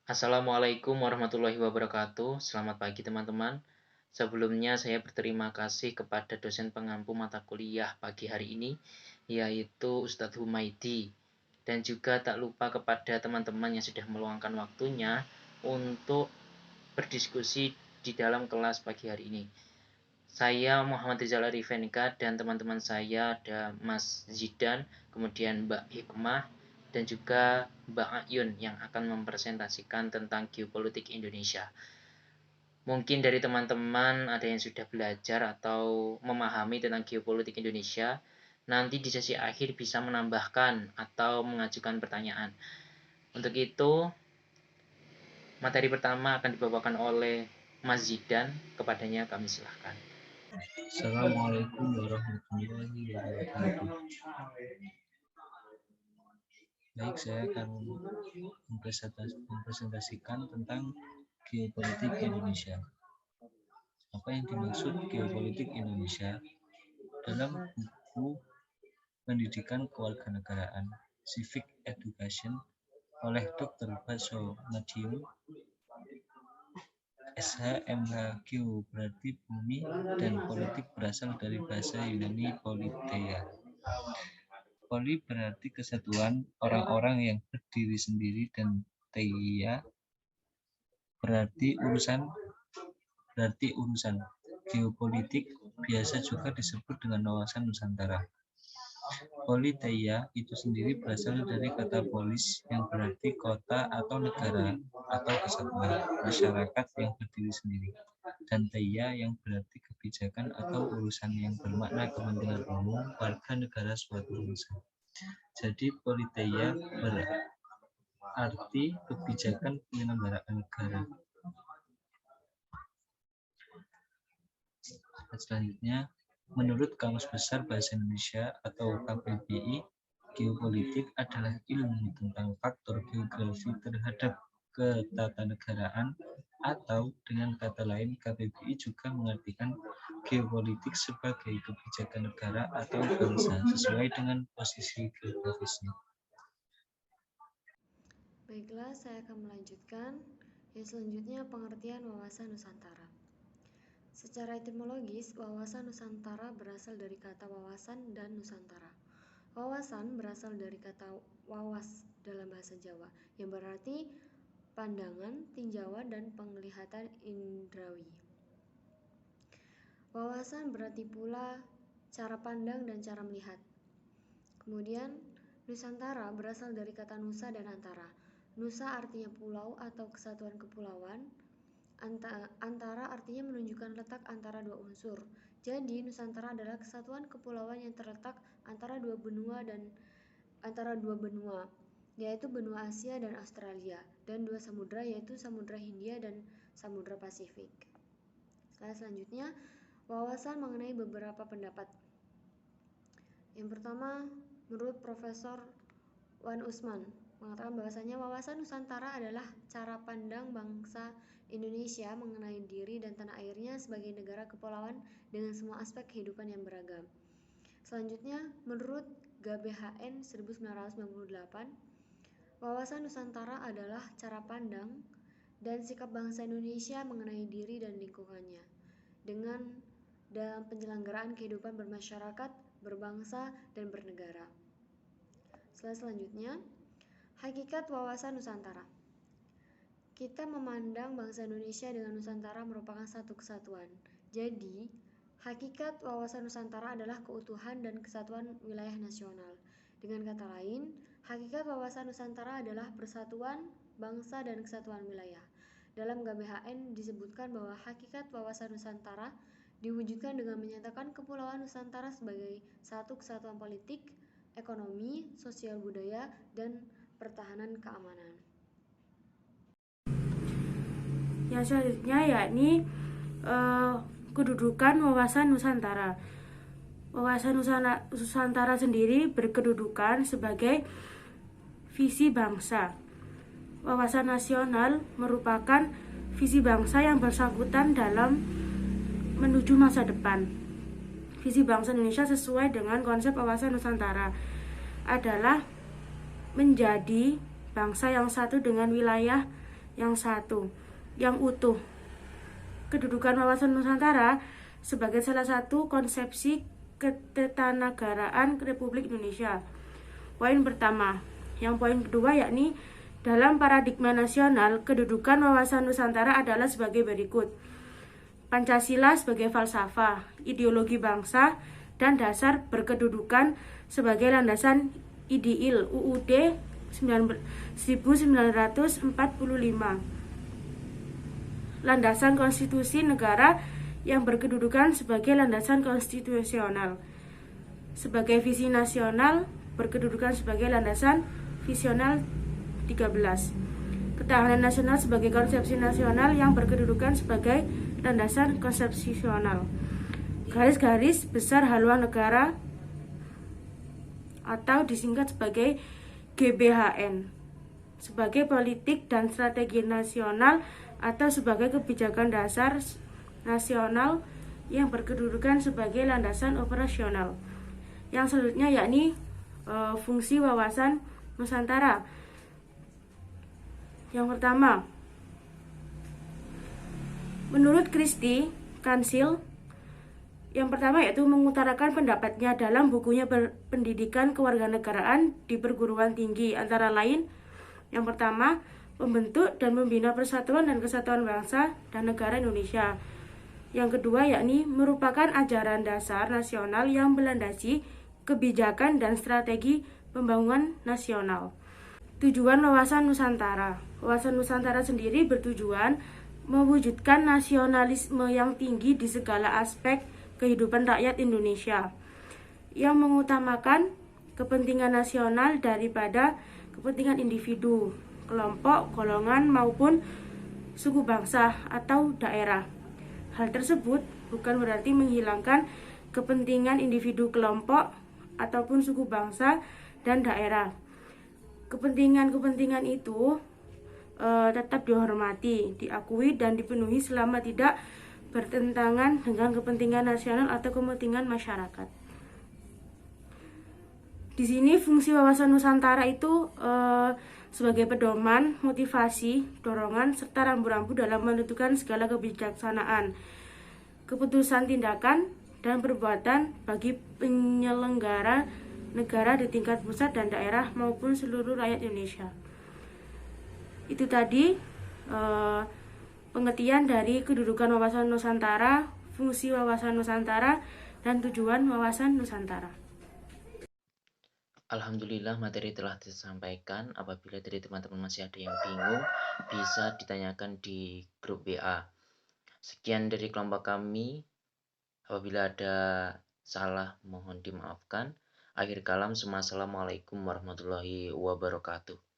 Assalamualaikum warahmatullahi wabarakatuh. Selamat pagi teman-teman. Sebelumnya saya berterima kasih kepada dosen pengampu mata kuliah pagi hari ini, yaitu Ustadz Humaidi. Dan juga tak lupa kepada teman-teman yang sudah meluangkan waktunya untuk berdiskusi di dalam kelas pagi hari ini. Saya Muhammad Rizal Arifenika dan teman-teman saya ada Mas Zidan, kemudian Mbak Hikmah, dan juga Mbak Ayun yang akan mempresentasikan tentang geopolitik Indonesia. Mungkin dari teman-teman ada yang sudah belajar atau memahami tentang geopolitik Indonesia. Nanti di sesi akhir bisa menambahkan atau mengajukan pertanyaan. Untuk itu, materi pertama akan dibawakan oleh Mas Zidan. Kepadanya kami silahkan. Assalamualaikum warahmatullahi wabarakatuh. Baik, saya akan mempresentasikan tentang geopolitik Indonesia. Apa yang dimaksud geopolitik Indonesia? Dalam buku Pendidikan Kewarganegaraan Civic Education oleh Dr. Baso Madiun, SH.MH, Geo berarti bumi dan politik berasal dari bahasa Yunani politeia. Poli berarti kesatuan orang-orang yang berdiri sendiri dan teia berarti urusan. Geopolitik biasa juga disebut dengan wawasan Nusantara. Politeia itu sendiri berasal dari kata polis yang berarti kota atau negara atau kesatuan masyarakat yang berdiri sendiri, dan teia yang berarti kebijakan atau urusan yang bermakna kepentingan umum warga negara suatu bangsa. Jadi politeia berarti kebijakan penyelenggaraan negara. Selanjutnya, menurut Kamus Besar Bahasa Indonesia atau KBBI, geopolitik adalah ilmu tentang faktor geografi terhadap ketatanegaraan, atau dengan kata lain KBBI juga mengartikan geopolitik sebagai kebijakan negara atau bangsa sesuai dengan posisi geografisnya. Baiklah, saya akan melanjutkan. Yang selanjutnya pengertian wawasan Nusantara. Secara etimologis, wawasan Nusantara berasal dari kata wawasan dan Nusantara. Wawasan berasal dari kata wawas dalam bahasa Jawa, yang berarti pandangan, tinjauan, dan penglihatan indrawi. Wawasan berarti pula cara pandang dan cara melihat. Kemudian, Nusantara berasal dari kata nusa dan antara. Nusa artinya pulau atau kesatuan kepulauan. Antara artinya menunjukkan letak antara dua unsur. Jadi, Nusantara adalah kesatuan kepulauan yang terletak antara dua benua, yaitu benua Asia dan Australia, dan dua samudra, yaitu Samudra Hindia dan Samudra Pasifik. Selanjutnya, wawasan mengenai beberapa pendapat. Yang pertama, menurut Profesor Wan Usman mengatakan bahwasanya wawasan Nusantara adalah cara pandang bangsa Indonesia mengenai diri dan tanah airnya sebagai negara kepulauan dengan semua aspek kehidupan yang beragam. Selanjutnya, menurut GBHN 1998, wawasan Nusantara adalah cara pandang dan sikap bangsa Indonesia mengenai diri dan lingkungannya dengan dalam penyelenggaraan kehidupan bermasyarakat, berbangsa, dan bernegara. Selanjutnya, hakikat wawasan Nusantara. Kita memandang bangsa Indonesia dengan Nusantara merupakan satu kesatuan. Jadi, hakikat wawasan Nusantara adalah keutuhan dan kesatuan wilayah nasional. Dengan kata lain, hakikat wawasan Nusantara adalah persatuan bangsa dan kesatuan wilayah. Dalam GBHN disebutkan bahwa hakikat wawasan Nusantara diwujudkan dengan menyatakan kepulauan Nusantara sebagai satu kesatuan politik, ekonomi, sosial budaya, dan pertahanan keamanan. Yang selanjutnya yakni kedudukan wawasan Nusantara. Wawasan Nusantara sendiri berkedudukan sebagai visi bangsa. Wawasan nasional merupakan visi bangsa yang bersangkutan dalam menuju masa depan. Visi bangsa Indonesia sesuai dengan konsep wawasan Nusantara adalah menjadi bangsa yang satu dengan wilayah Yang satu, yang utuh. Kedudukan wawasan Nusantara sebagai salah satu konsepsi ketatanegaraan Republik Indonesia. Poin pertama. Yang poin kedua yakni dalam paradigma nasional, kedudukan wawasan Nusantara adalah sebagai berikut. Pancasila sebagai falsafah, ideologi bangsa, dan dasar berkedudukan sebagai landasan IDIL UUD 1945. Landasan konstitusi negara yang berkedudukan sebagai landasan konstitusional. Sebagai visi nasional berkedudukan sebagai landasan visional 13. Ketahanan nasional sebagai konsepsi nasional yang berkedudukan sebagai landasan konsepsional. Garis-garis besar haluan negara atau disingkat sebagai GBHN sebagai politik dan strategi nasional atau sebagai kebijakan dasar nasional yang berkedudukan sebagai landasan operasional. Yang selanjutnya yakni fungsi wawasan Nusantara. Yang pertama, menurut Christie Kansil, yang pertama yaitu mengutarakan pendapatnya dalam bukunya Pendidikan Kewarganegaraan di Perguruan Tinggi, antara lain yang pertama, membentuk dan membina persatuan dan kesatuan bangsa dan negara Indonesia. Yang kedua yakni merupakan ajaran dasar nasional yang melandasi kebijakan dan strategi pembangunan nasional. Tujuan wawasan Nusantara. Wawasan Nusantara sendiri bertujuan mewujudkan nasionalisme yang tinggi di segala aspek kehidupan rakyat Indonesia, yang mengutamakan kepentingan nasional daripada kepentingan individu, kelompok, golongan, maupun suku bangsa atau daerah. Hal tersebut bukan berarti menghilangkan kepentingan individu, kelompok, ataupun suku bangsa dan daerah. Kepentingan-kepentingan itu tetap dihormati, diakui, dan dipenuhi selama tidak bertentangan dengan kepentingan nasional atau kepentingan masyarakat. Di sini fungsi wawasan Nusantara itu sebagai pedoman, motivasi, dorongan, serta rambu-rambu dalam menentukan segala kebijaksanaan, keputusan, tindakan, dan perbuatan bagi penyelenggara negara di tingkat pusat dan daerah maupun seluruh rakyat Indonesia. Itu tadi pengertian dari kedudukan wawasan Nusantara, fungsi wawasan Nusantara, dan tujuan wawasan Nusantara. Alhamdulillah materi telah disampaikan. Apabila dari teman-teman masih ada yang bingung, bisa ditanyakan di grup WA. Sekian dari kelompok kami. Apabila ada salah mohon dimaafkan. Akhir kalam, assalamualaikum warahmatullahi wabarakatuh.